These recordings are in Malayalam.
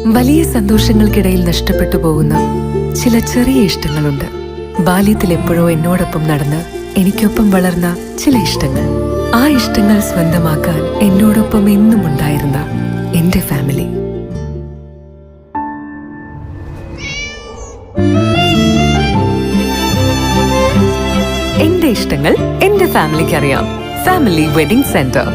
വലിയ സന്തോഷങ്ങൾക്കിടയിൽ നഷ്ടപ്പെട്ടു പോകുന്ന ചില ചെറിയ ഇഷ്ടങ്ങളുണ്ട്. ബാല്യത്തിൽ എപ്പോഴോ എന്നോടൊപ്പം നടന്ന് എനിക്കൊപ്പം വളർന്ന ചില ഇഷ്ടങ്ങൾ. ആ ഇഷ്ടങ്ങൾ സ്വന്തമാക്കാൻ എന്നോടൊപ്പം എന്നും ഉണ്ടായിരുന്ന എന്റെ ഫാമിലി. എന്റെ ഇഷ്ടങ്ങൾ എന്റെ ഫാമിലിക്ക് അറിയാം. Family wedding centre.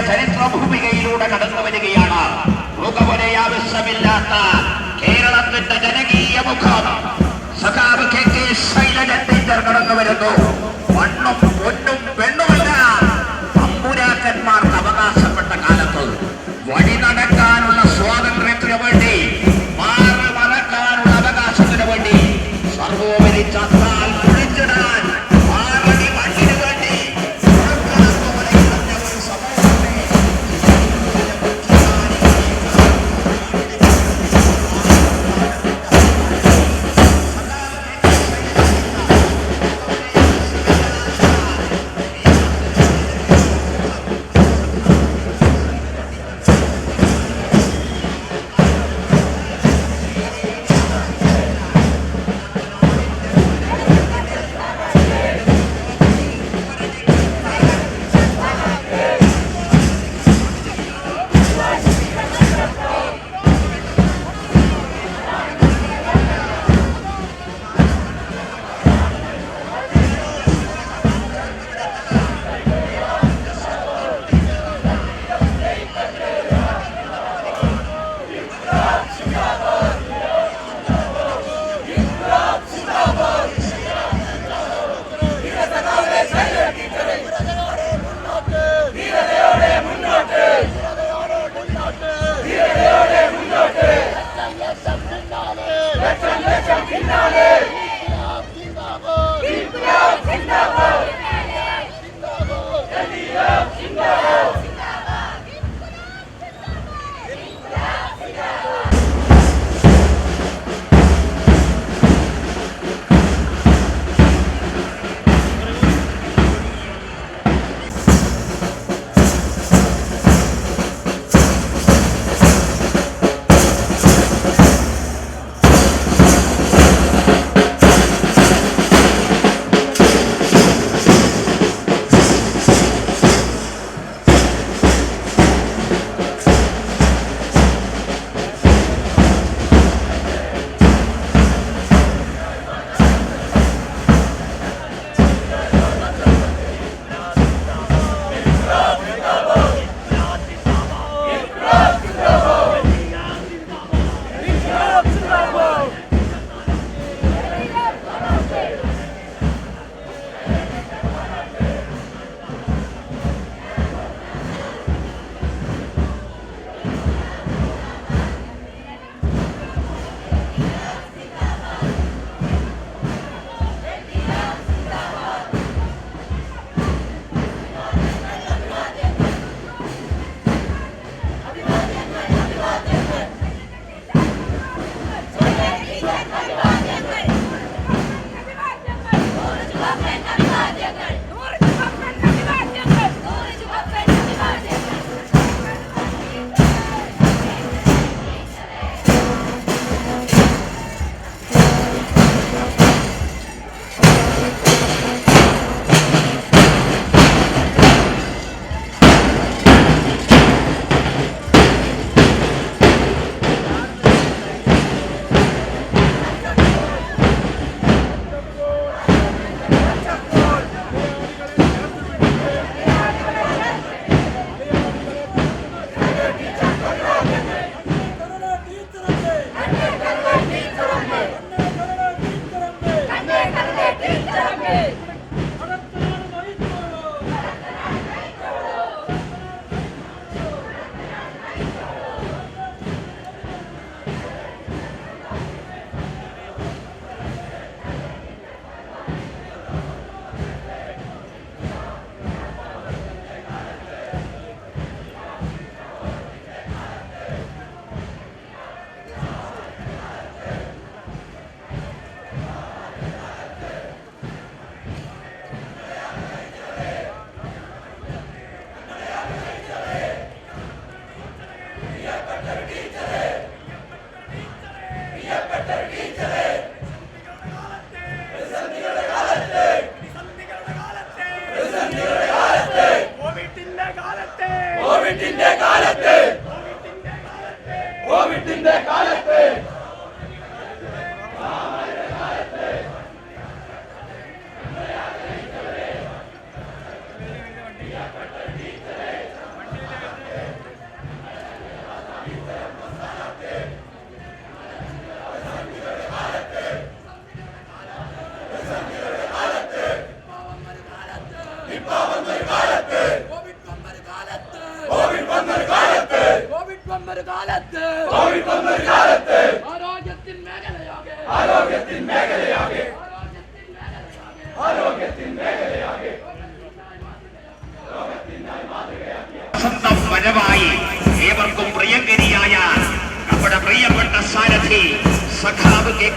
ചരിത്രഭൂമികയിലൂടെ കടന്നു വരികയാണ്. ആവശ്യമില്ലാത്ത കേരളത്തിന്റെ ജനകീയ മുഖം സഖാവ് കെ കെ ശൈലജൻ കടന്നു വരുന്നു. മണ്ണും പൊന്നും പെണ്ണുമല്ല തമ്പുരാക്കന്മാർക്ക് അവകാശപ്പെട്ട കാലത്ത് വഴി നടക്കാനുള്ള സ്വാതന്ത്ര്യത്തിന് വേണ്ടി, മാറി മറക്കാനുള്ള അവകാശത്തിന് വേണ്ടി, സർവോപരി ചത്താൽ കുഴിച്ചിടാൻ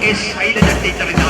കെ ശൈലജ ടീച്ചറിന്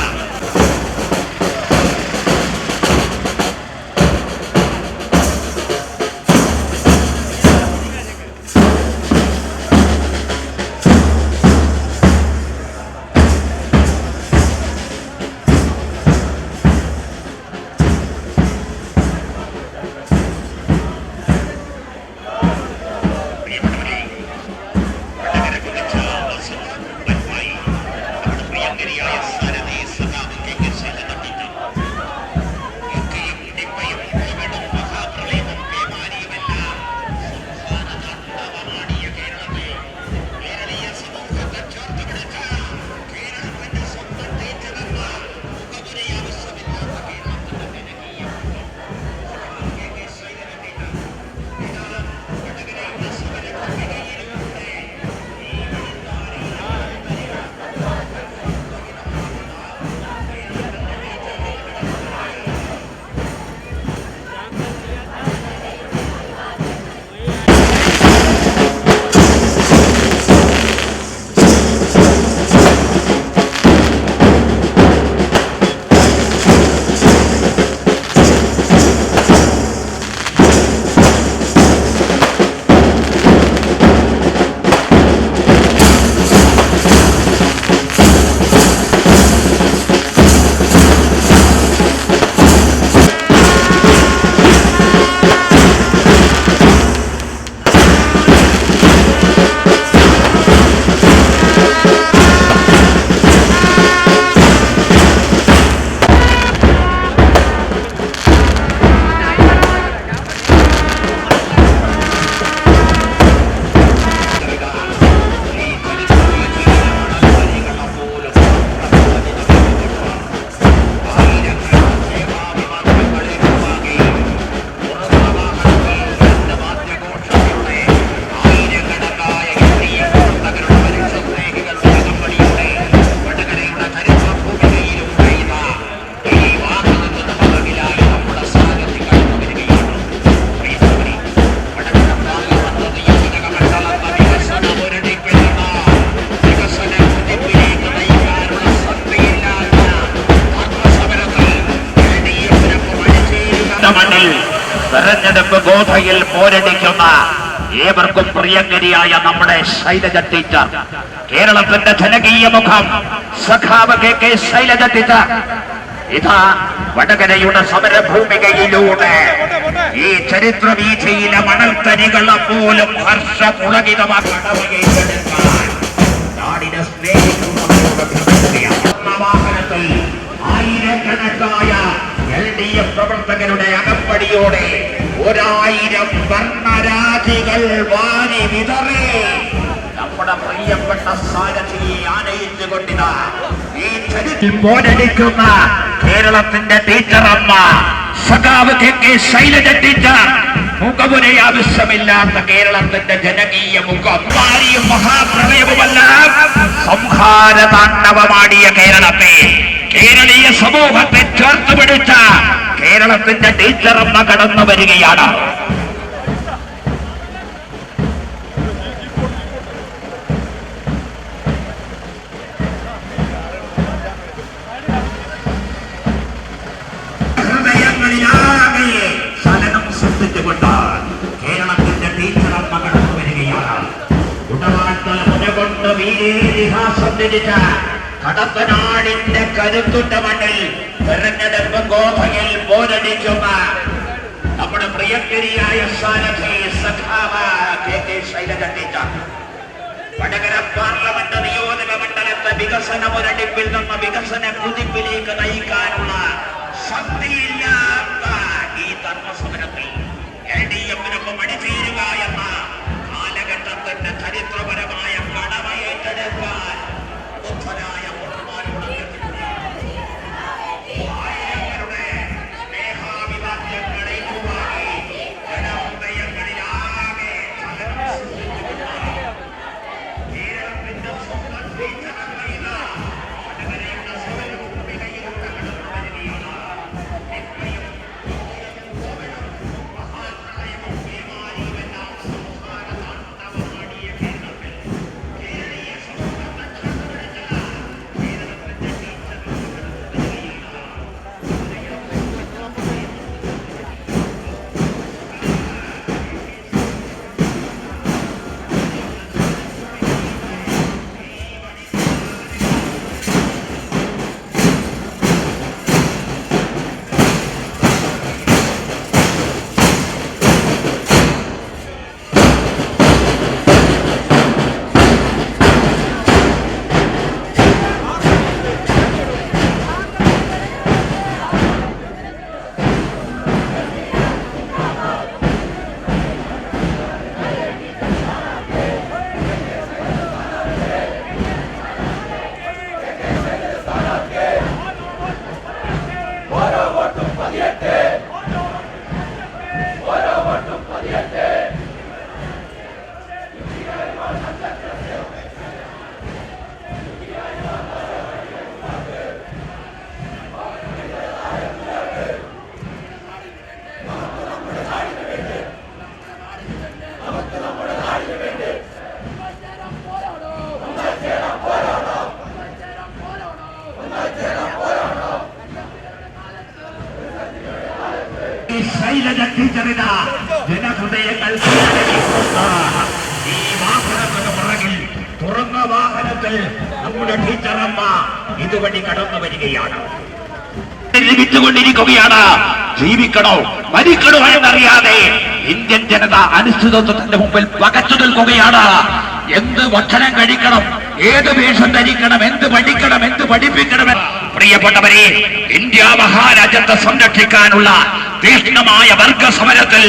തെരഞ്ഞെടുപ്പ് ഗോധയിൽ പോരടിക്കുന്ന ഏവർക്കും പ്രിയങ്കരിയായ നമ്മുടെ ശൈലജ ടീച്ചർ, കേരളത്തിന്റെ ജനകീയ മുഖം സഖാവ് കെ ശൈലജ ടീച്ചർ ഇതാ വടകരയുടെ സമരഭൂമികയിലൂടെ ഈ ചരിത്രവീഥിയിലെ മണൽത്തരികളെ പോലും ഹർഷപുളകിതമാക്കാൻ നാടിനെ സ്നേഹിക്കുന്ന വാഹനത്തിൽ ആയിരക്കണക്കായ LDF പ്രവർത്തകരുടെ അകപ്പടിയോടെ 1000 വർണ്ണരാജികൾ വാരി വിതറി നമ്മുടെ പ്രിയപ്പെട്ട സാരഥിയെ ആനയിച്ചുകൊണ്ടിതാ ഈ ചരിത്രത്തിൽ പോരടിക്കുന്ന കേരളത്തിന്റെ ടീച്ചറമ്മ സഖാവ് കെ ശൈലജ ടീച്ചർ, മുഖമുനെ ആവശ്യമില്ലാത്ത കേരളത്തിന്റെ ജനകീയ മുഖം, ഭാര്യയും മഹാപ്രളയവുമെല്ലാം സംഹാര താണ്ഡവമാടിയ കേരളത്തെ, കേരളീയ സമൂഹത്തെ ചേർത്ത് പിടിച്ച കേരളത്തിന്റെ ടീച്ചറമ്മ കടന്നു വരികയാണ്. ഹൃദയങ്ങളിലാകെ ചലനം സൃഷ്ടിച്ചുകൊണ്ട് കേരളത്തിന്റെ ടീച്ചറമ്മ കടന്നു വരികയാണ്. ഉടവാഴ്ത്തല മുനകൊണ്ട് വീരേതിഹാസം തിരിച്ച കടത്തനാടിന്റെ കരുത്തുറ്റ മണ്ണിൽ തെരഞ്ഞെടുപ്പ് ഗോധയിൽ പോരടിക്കുന്ന നമ്മുടെ പ്രിയങ്കരിയായ സാരഥി സഖാവ് K Shailaja teacher Vadakara parliament നിയോജക മണ്ഡലത്തെ വികസന മുരടിപ്പിൽ നിന്ന് വികസന കുതിപ്പിലേക്ക് നയിക്കാനുള്ള ശക്തിയില്ലാത്ത ഈ ധർമ്മസമരത്തിൽ LDF-നൊപ്പം അണിചേരുക എന്ന കാലഘട്ടത്തിന്റെ ചരിത്രപരമായ കടമയേറ്റെടുക്കാൻ ബുദ്ധനായ ശൈലജ ടീച്ചറിത ജനഹൃദയങ്ങൾ ഈ വാഹനത്തിന് പുറകിൽ തുറന്ന വാഹനത്തിൽ നമ്മുടെ ടീച്ചറമ്മ ഇതുവഴി കടന്നു വരികയാണ്. ജീവിച്ചുകൊണ്ടിരിക്കുകയാണ്. ജീവിക്കണോ മരിക്കണോ എന്നറിയാതെ ഇന്ത്യൻ ജനത അനിശ്ചിതത്വത്തിന്റെ മുമ്പിൽ പകച്ചു നിൽക്കുകയാണ്. എന്ത് ഭക്ഷണം കഴിക്കണം, ഏത് വേഷം ധരിക്കണം, എന്ത് പഠിക്കണം, എന്ത് പഠിപ്പിക്കണം. പ്രിയപ്പെട്ടവരെ, ഇന്ത്യ മഹാരാജ്യത്തെ സംരക്ഷിക്കാനുള്ള തീക്ഷ്ണമായ വർഗ സമരത്തിൽ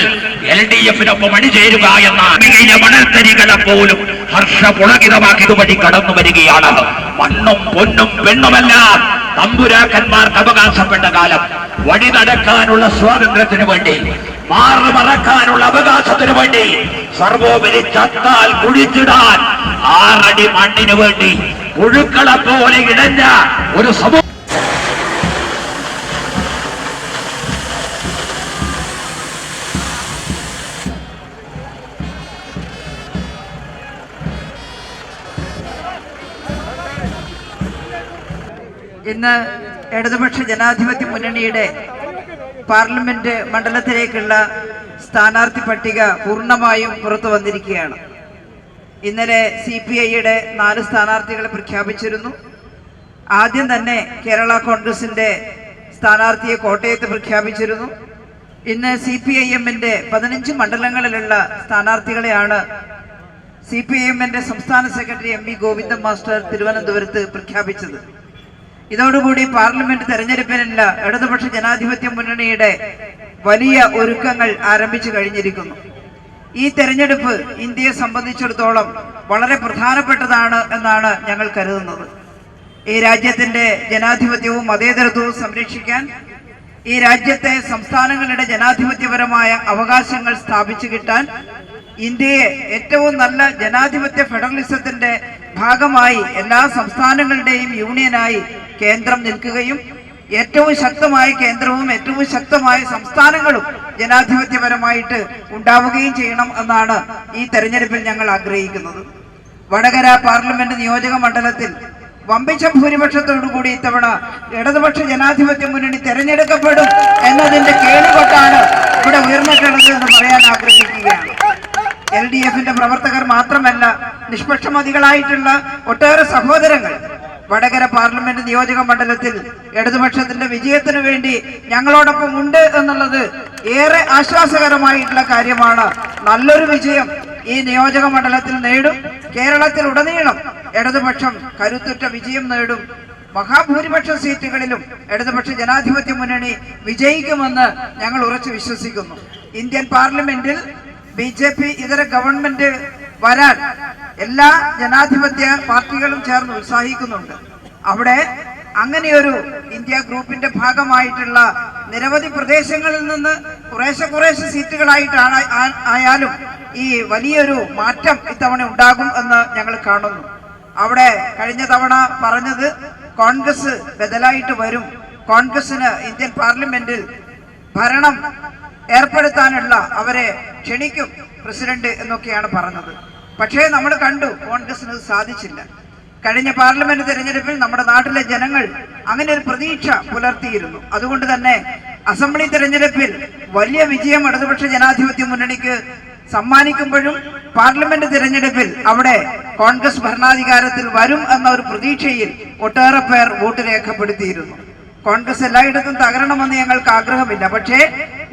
LDF-നൊപ്പം അണിചേരുക എന്ന മണൽത്തരികളെ പോലും ഹർഷപുളകിതമാക്കി ഇതുവഴി കടന്നു വരികയാണ്. മണ്ണും പൊന്നും പെണ്ണുമെല്ലാം തമ്പുരാക്കന്മാർക്ക് അവകാശപ്പെട്ട കാലം വഴി നടക്കാനുള്ള സ്വാതന്ത്ര്യത്തിന് വേണ്ടി, മാറുമറക്കാനുള്ള അവകാശത്തിന് വേണ്ടി, സർവോപരി ചത്താൽ കുഴിച്ചിടാൻ 6 അടി മണ്ണിന് വേണ്ടി പുഴുക്കളെ പോലെ ഇടഞ്ഞ ഒരു സമൂഹം. ഇന്ന് ഇടതുപക്ഷ ജനാധിപത്യ മുന്നണിയുടെ പാർലമെന്റ് മണ്ഡലത്തിലേക്കുള്ള സ്ഥാനാർത്ഥി പട്ടിക പൂർണ്ണമായും പുറത്തു വന്നിരിക്കുകയാണ്. ഇന്നലെ CPIയുടെ 4 സ്ഥാനാർത്ഥികളെ പ്രഖ്യാപിച്ചിരുന്നു. ആദ്യം തന്നെ കേരള കോൺഗ്രസിന്റെ സ്ഥാനാർത്ഥിയെ കോട്ടയത്ത് പ്രഖ്യാപിച്ചിരുന്നു. ഇന്ന് CPIM-ന്റെ 15 മണ്ഡലങ്ങളിലുള്ള സ്ഥാനാർത്ഥികളെയാണ് CPIM-ന്റെ സംസ്ഥാന സെക്രട്ടറി MV ഗോവിന്ദൻ മാസ്റ്റർ തിരുവനന്തപുരത്ത് പ്രഖ്യാപിച്ചത്. ഇതോടുകൂടി പാർലമെന്റ് തെരഞ്ഞെടുപ്പിനുള്ള ഇടതുപക്ഷ ജനാധിപത്യ മുന്നണിയുടെ വലിയ ഒരുക്കങ്ങൾ ആരംഭിച്ചു കഴിഞ്ഞിരിക്കുന്നു. ഈ തെരഞ്ഞെടുപ്പ് ഇന്ത്യയെ സംബന്ധിച്ചിടത്തോളം വളരെ പ്രധാനപ്പെട്ടതാണ് എന്നാണ് ഞങ്ങൾ കരുതുന്നത്. ഈ രാജ്യത്തിന്റെ ജനാധിപത്യവും മതേതരത്വവും സംരക്ഷിക്കാൻ, ഈ രാജ്യത്തെ സംസ്ഥാനങ്ങളുടെ ജനാധിപത്യപരമായ അവകാശങ്ങൾ സ്ഥാപിച്ചു കിട്ടാൻ, ഇന്ത്യയെ ഏറ്റവും നല്ല ജനാധിപത്യ ഫെഡറലിസത്തിന്റെ ഭാഗമായി എല്ലാ സംസ്ഥാനങ്ങളുടെയും യൂണിയനായി കേന്ദ്രം നിൽക്കുകയും ഏറ്റവും ശക്തമായ കേന്ദ്രവും ഏറ്റവും ശക്തമായ സംസ്ഥാനങ്ങളും ജനാധിപത്യപരമായിട്ട് ഉണ്ടാവുകയും ചെയ്യണം എന്നാണ് ഈ തെരഞ്ഞെടുപ്പിൽ ഞങ്ങൾ ആഗ്രഹിക്കുന്നത്. വടകര പാർലമെന്റ് നിയോജക മണ്ഡലത്തിൽ വമ്പിച്ച ഭൂരിപക്ഷത്തോടുകൂടി ഇത്തവണ ഇടതുപക്ഷ ജനാധിപത്യ മുന്നണി തെരഞ്ഞെടുക്കപ്പെടും എന്നതിന്റെ കേളികൊട്ടാണ് ഇവിടെ ഉയർന്നിട്ടുള്ളത് എന്ന് പറയാൻ ആഗ്രഹിക്കുകയാണ്. LDF-ന്റെ പ്രവർത്തകർ മാത്രമല്ല, നിഷ്പക്ഷമതികളായിട്ടുള്ള ഒട്ടേറെ സഹോദരങ്ങൾ വടകര പാർലമെന്റ് നിയോജക മണ്ഡലത്തിൽ ഇടതുപക്ഷത്തിന്റെ വിജയത്തിനു വേണ്ടി ഞങ്ങളോടൊപ്പം ഉണ്ട് എന്നുള്ളത് ഏറെ ആശ്വാസകരമായിട്ടുള്ള കാര്യമാണ്. നല്ലൊരു വിജയം ഈ നിയോജക മണ്ഡലത്തിൽ നേടും. കേരളത്തിൽ ഉടനീളം ഇടതുപക്ഷം കരുത്തുറ്റ വിജയം നേടും. മഹാഭൂരിപക്ഷ സീറ്റുകളിലും ഇടതുപക്ഷ ജനാധിപത്യ മുന്നണി വിജയിക്കുമെന്ന് ഞങ്ങൾ ഉറച്ചു വിശ്വസിക്കുന്നു. ഇന്ത്യൻ പാർലമെന്റിൽ BJP ഇതര ഗവൺമെന്റ് വരാൻ എല്ലാ ജനാധിപത്യ പാർട്ടികളും ചേർന്ന് ഉത്സാഹിക്കുന്നുണ്ട്. അവിടെ അങ്ങനെയൊരു ഇന്ത്യ ഗ്രൂപ്പിന്റെ ഭാഗമായിട്ടുള്ള നിരവധി പ്രദേശങ്ങളിൽ നിന്ന് കുറേശ്ശെ സീറ്റുകളായിട്ടാണ് ആയാലും ഈ വലിയൊരു മാറ്റം ഇത്തവണ ഉണ്ടാകും എന്ന് ഞങ്ങൾ കാണുന്നു. അവിടെ കഴിഞ്ഞ തവണ പറഞ്ഞത് കോൺഗ്രസ് ബദലായിട്ട് വരും, കോൺഗ്രസിന് ഇന്ത്യൻ പാർലമെന്റിൽ ഭരണം ഏർപ്പെടുത്താനുള്ള അവരെ ക്ഷണിക്കും പ്രസിഡന്റ് എന്നൊക്കെയാണ് പറഞ്ഞത്. പക്ഷേ നമ്മൾ കണ്ടു കോൺഗ്രസിന് സാധിച്ചില്ല. കഴിഞ്ഞ പാർലമെന്റ് തെരഞ്ഞെടുപ്പിൽ നമ്മുടെ നാട്ടിലെ ജനങ്ങൾ അങ്ങനെ ഒരു പ്രതീക്ഷ പുലർത്തിയിരുന്നു. അതുകൊണ്ട് തന്നെ അസംബ്ലി തെരഞ്ഞെടുപ്പിൽ വലിയ വിജയം ഇടതുപക്ഷ ജനാധിപത്യ മുന്നണിക്ക് സമ്മാനിക്കുമ്പോഴും പാർലമെന്റ് തിരഞ്ഞെടുപ്പിൽ അവിടെ കോൺഗ്രസ് ഭരണാധികാരത്തിൽ വരും എന്ന ഒരു പ്രതീക്ഷയിൽ ഒട്ടേറെ പേർ വോട്ട് രേഖപ്പെടുത്തിയിരുന്നു. കോൺഗ്രസ് എല്ലായിടത്തും തകരണമെന്ന് ഞങ്ങൾക്ക് ആഗ്രഹമില്ല. പക്ഷേ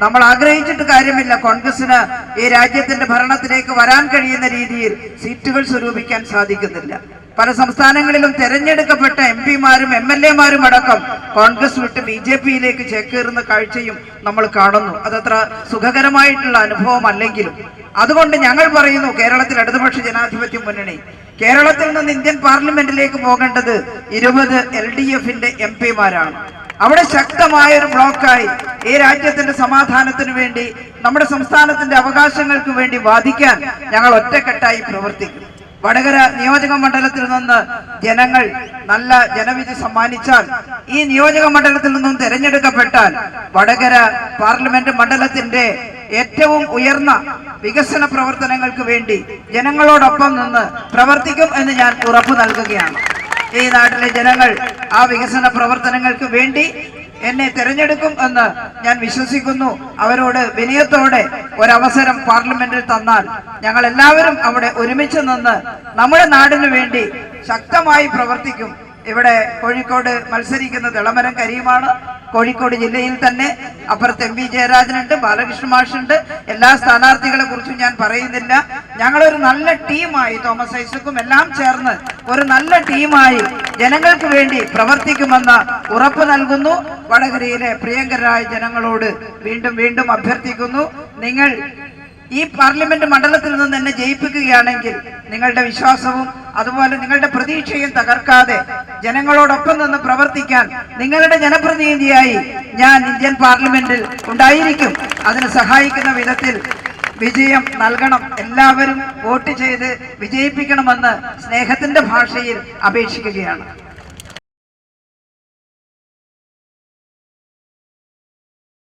നമ്മൾ ആഗ്രഹിച്ചിട്ട് കാര്യമില്ല. കോൺഗ്രസിന് ഈ രാജ്യത്തിന്റെ ഭരണത്തിലേക്ക് വരാൻ കഴിയുന്ന രീതിയിൽ സീറ്റുകൾ സ്വരൂപിക്കാൻ സാധിക്കുന്നില്ല. പല സംസ്ഥാനങ്ങളിലും തെരഞ്ഞെടുക്കപ്പെട്ട MP-മാരും MLA-മാരും അടക്കം കോൺഗ്രസ് വിട്ട് BJP-യിലേക്ക് ചേക്കേറുന്ന കാഴ്ചയും നമ്മൾ കാണുന്നു. അതത്ര സുഖകരമായിട്ടുള്ള അനുഭവമല്ലെങ്കിലും അതുകൊണ്ട് ഞങ്ങൾ പറയുന്നു, കേരളത്തിൽ ഇടതുപക്ഷ ജനാധിപത്യ മുന്നണി കേരളത്തിൽ നിന്ന് ഇന്ത്യൻ പാർലമെന്റിലേക്ക് പോകേണ്ടത് 20 LDF-ന്റെ MP-മാരാണ്. അവിടെ ശക്തമായൊരു ബ്ലോക്കായി ഈ രാജ്യത്തിന്റെ സമാധാനത്തിനു വേണ്ടി, നമ്മുടെ സംസ്ഥാനത്തിന്റെ അവകാശങ്ങൾക്ക് വേണ്ടി വാദിക്കാൻ ഞങ്ങൾ ഒറ്റക്കെട്ടായി പ്രവർത്തിക്കും. വടകര നിയോജക മണ്ഡലത്തിൽ നിന്ന് ജനങ്ങൾ നല്ല ജനവിധി സമ്മാനിച്ചാൽ, ഈ നിയോജക മണ്ഡലത്തിൽ നിന്നും തെരഞ്ഞെടുക്കപ്പെട്ടാൽ വടകര പാർലമെന്റ് മണ്ഡലത്തിന്റെ ഏറ്റവും ഉയർന്ന വികസന പ്രവർത്തനങ്ങൾക്ക് വേണ്ടി ജനങ്ങളോടൊപ്പം നിന്ന് പ്രവർത്തിക്കും എന്ന് ഞാൻ ഉറപ്പു നൽകുകയാണ്. ഈ നാട്ടിലെ ജനങ്ങൾ ആ വികസന പ്രവർത്തനങ്ങൾക്ക് വേണ്ടി എന്നെ തിരഞ്ഞെടുക്കും എന്ന് ഞാൻ വിശ്വസിക്കുന്നു. അവരോട് വിനയത്തോടെ ഒരവസരം പാർലമെന്റിൽ തന്നാൽ ഞങ്ങൾ എല്ലാവരും അവിടെ ഒരുമിച്ച് നിന്ന് നമ്മുടെ നാടിനു വേണ്ടി ശക്തമായി പ്രവർത്തിക്കും. ഇവിടെ കോഴിക്കോട് മത്സരിക്കുന്നത് ഇളമരം കരീമാണ്. കോഴിക്കോട് ജില്ലയിൽ തന്നെ അപ്പുറത്ത് MP ജയരാജനുണ്ട്, ബാലകൃഷ്ണ മാഷുണ്ട്. എല്ലാ സ്ഥാനാർത്ഥികളെ കുറിച്ചും ഞാൻ പറയുന്നില്ല. ഞങ്ങളൊരു നല്ല ടീമായി, തോമസ് ഐസക്കും എല്ലാം ചേർന്ന് ഒരു നല്ല ടീമായി ജനങ്ങൾക്ക് വേണ്ടി പ്രവർത്തിക്കുമെന്ന ഉറപ്പ് നൽകുന്നു. വടകരയിലെ പ്രിയങ്കരായ ജനങ്ങളോട് വീണ്ടും വീണ്ടും അഭ്യർത്ഥിക്കുന്നു, നിങ്ങൾ ഈ പാർലമെന്റ് മണ്ഡലത്തിൽ നിന്ന് എന്നെ ജയിപ്പിക്കുകയാണെങ്കിൽ നിങ്ങളുടെ വിശ്വാസവും അതുപോലെ നിങ്ങളുടെ പ്രതീക്ഷയും തകർക്കാതെ ജനങ്ങളോടൊപ്പം നിന്ന് പ്രവർത്തിക്കാൻ നിങ്ങളുടെ ജനപ്രതിനിധിയായി ഞാൻ ഇന്ത്യൻ പാർലമെന്റിൽ ഉണ്ടായിരിക്കും. അതിന് സഹായിക്കുന്ന വിധത്തിൽ വിജയം നൽകണം. എല്ലാവരും വോട്ട് ചെയ്ത് വിജയിപ്പിക്കണമെന്ന് സ്നേഹത്തിന്റെ ഭാഷയിൽ അപേക്ഷിക്കുകയാണ്.